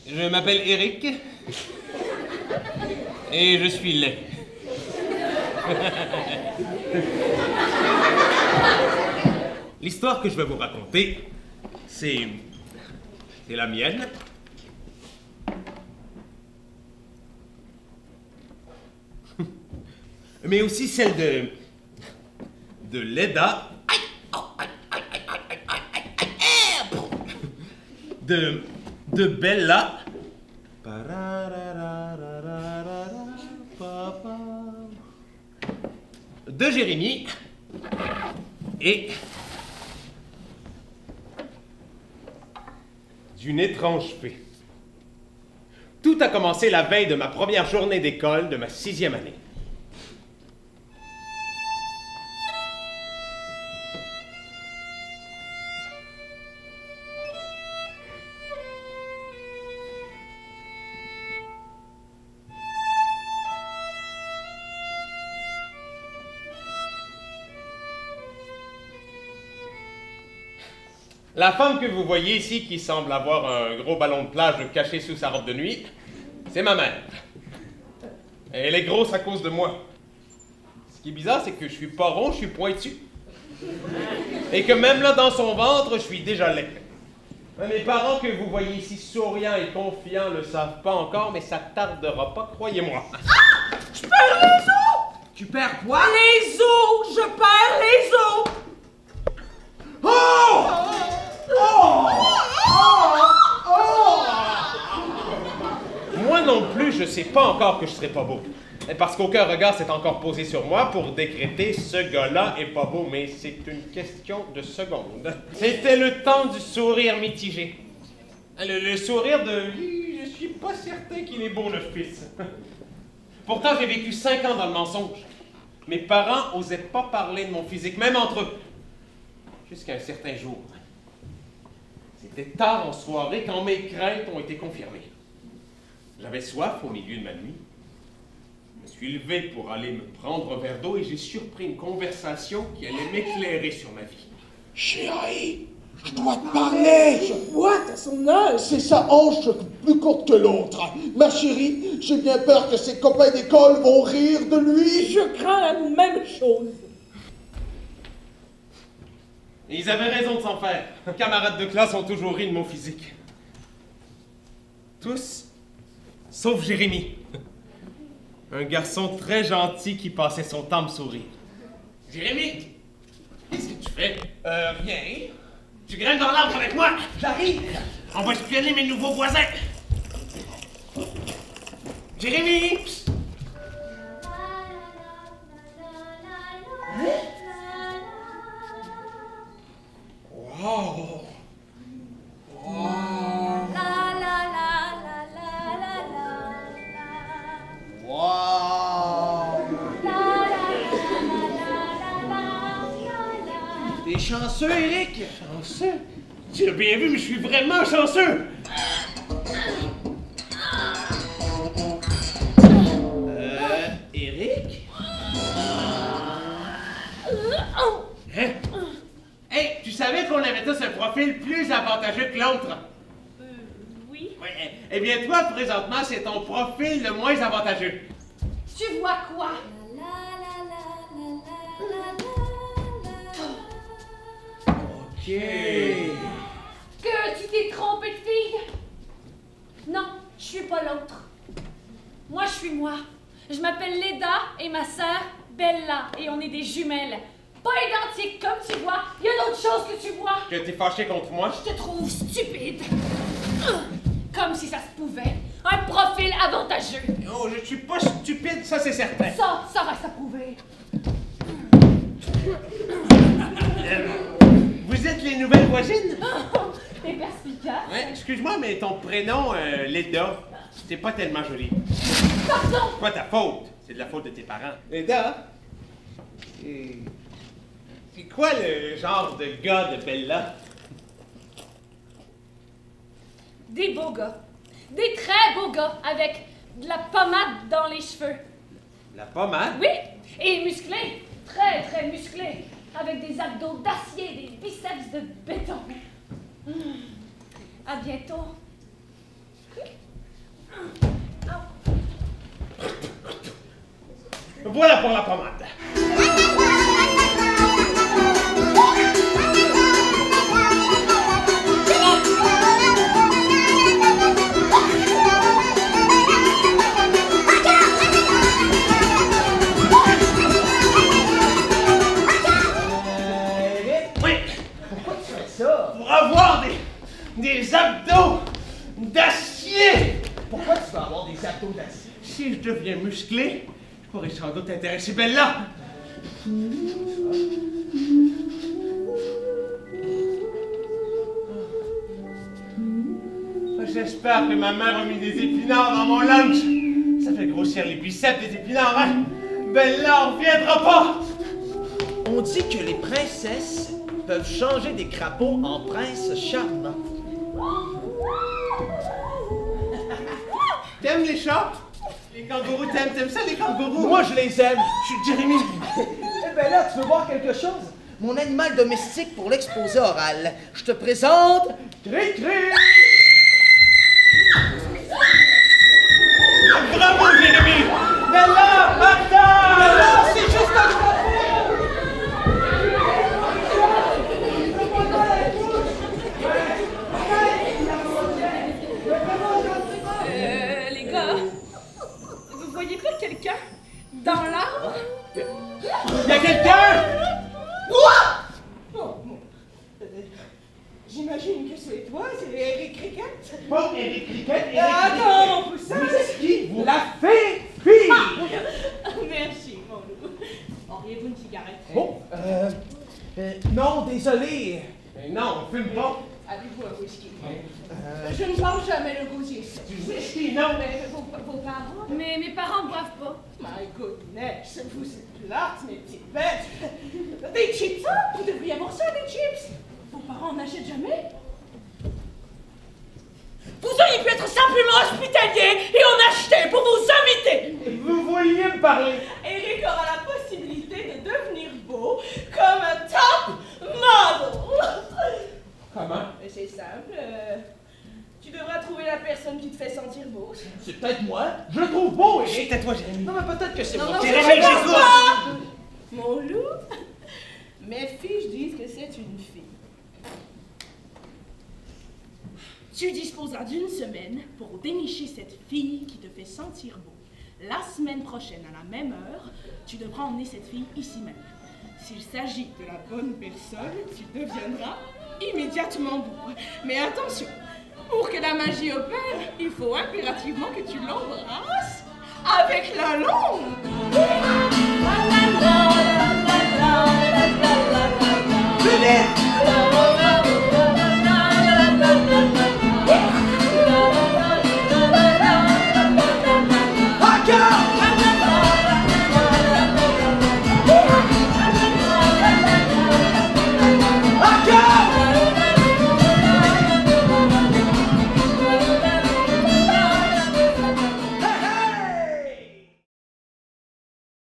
je m'appelle Eric. Et je suis laid. L'histoire que je vais vous raconter, c'est la mienne. Mais aussi celle de Leda. De Bella. De Jérémy. Et d'une étrange fée. Tout a commencé la veille de ma première journée d'école de ma 6e année. La femme que vous voyez ici, qui semble avoir un gros ballon de plage caché sous sa robe de nuit, c'est ma mère. Elle est grosse à cause de moi. Ce qui est bizarre, c'est que je suis pas rond, je suis pointu. Et que même là, dans son ventre, je suis déjà laid. Mes parents que vous voyez ici souriants et confiants le savent pas encore, mais ça tardera pas, croyez-moi. Ah! Je perds les os! Tu perds quoi? Les os! Je perds les os! Oh! Oh! Moi non plus, je sais pas encore que je serai pas beau. Parce qu'aucun regard s'est encore posé sur moi pour décréter ce gars-là est pas beau, mais c'est une question de secondes. C'était le temps du sourire mitigé. Le sourire de je suis pas certain qu'il est beau, le fils. Pourtant, j'ai vécu 5 ans dans le mensonge. Mes parents osaient pas parler de mon physique, même entre eux. Jusqu'à un certain jour. C'était tard en soirée quand mes craintes ont été confirmées. J'avais soif au milieu de ma nuit. Je me suis levé pour aller me prendre un verre d'eau et j'ai surpris une conversation qui allait m'éclairer sur ma vie. Chérie, je dois te parler. Je boite à son âge. C'est sa hanche plus courte que l'autre. Ma chérie, j'ai bien peur que ses copains d'école vont rire de lui. Je crains la même chose. Et ils avaient raison de s'en faire. Camarades de classe ont toujours ri de mon physique. Tous, sauf Jérémy. Un garçon très gentil qui passait son temps à me sourire. Jérémy, qu'est-ce que tu fais? Rien. Tu grimpes dans l'arbre avec moi? J'arrive. On va espionner mes nouveaux voisins. Jérémy! Psst. Wow! Wow! Wow! T'es chanceux, Eric? Chanceux? Tu l'as bien vu, mais je suis vraiment chanceux! Eric? Hein? Hey, tu savais qu'on avait tous un profil plus avantageux que l'autre? Oui. Ouais, eh bien, toi, présentement, c'est ton profil le moins avantageux. Tu vois quoi? Ok. Que tu t'es trompé de fille? Non, je suis pas l'autre. Moi, je suis moi. Je m'appelle Leda et ma sœur Bella et on est des jumelles. Pas identiques comme tu vois. Il y a d'autres choses que tu vois. Que t'es fâché contre moi? Je te trouve stupide. Comme si ça se pouvait. Un profil avantageux. Oh, je suis pas stupide, ça c'est certain. Ça reste à prouver. Vous êtes les nouvelles voisines? T'es perspicace. Ouais, excuse-moi, mais ton prénom, Leda, c'est pas tellement joli. Pardon. C'est pas ta faute, c'est de la faute de tes parents. Leda, c'est quoi le genre de gars de Bella? Des beaux gars. Des très beaux gars avec de la pommade dans les cheveux. La pommade? Oui, et musclés. Très, très musclés. Avec des abdos d'acier, des biceps de béton. À bientôt. Voilà pour la pommade. Oui. Pourquoi tu fais ça? Pour avoir des abdos d'acier. Pourquoi tu veux avoir des abdos d'acier? Si je deviens musclé, je pourrais sans doute intéresser Bella. J'espère que ma mère a mis des épinards dans mon lunch. Ça fait grossir les biceps des épinards, hein? Bella en reviendra pas. On dit que les princesses peuvent changer des crapauds en princes charmants. T'aimes les chats? Les kangourous, t'aimes ça les kangourous? Moi, je les aime. Je suis Jérémy. Eh ben là, tu veux voir quelque chose? Mon animal domestique pour l'exposé oral. Je te présente... Cri-cri! Bravo Jérémy! Bella, attends! Bella, c'est juste un crapaud! Les gars, vous voyez pas quelqu'un dans l'arbre? Y a quelqu'un? J'imagine que c'est toi, c'est Eric Cricket. Bon, Eric Cricket, Attends, ça. Vous êtes qui, vous? La fée! Merci, mon loup. Auriez-vous une cigarette? Oh, non, désolé. Mais non, on fume pas. Avez-vous un whisky? Je ne mange jamais le gosier. Du whisky, non? Mais vos parents? Mais mes parents boivent pas. My goodness, vous êtes plates, mes petites bêtes. Des chips, ça? Vous devriez avoir ça, des chips. Vos parents n'achètent jamais? Vous auriez pu être simplement hospitalier et en acheter pour vous inviter. Vous vouliez me parler? Eric aura la possibilité de devenir beau comme un top model. Comment? Mais c'est simple. Tu devras trouver la personne qui te fait sentir beau. C'est peut-être moi. Je le trouve beau, Eric. C'était toi, Jérémy. Non, mais peut-être que c'est Non, moi. non, Jérémy, je pense j'écoute. pas. Mon loup, mes fiches disent que c'est une fille. Tu disposeras d'une semaine pour dénicher cette fille qui te fait sentir beau. La semaine prochaine, à la même heure, tu devras emmener cette fille ici même. S'il s'agit de la bonne personne, tu deviendras immédiatement beau. Mais attention, pour que la magie opère, il faut impérativement que tu l'embrasses avec la langue.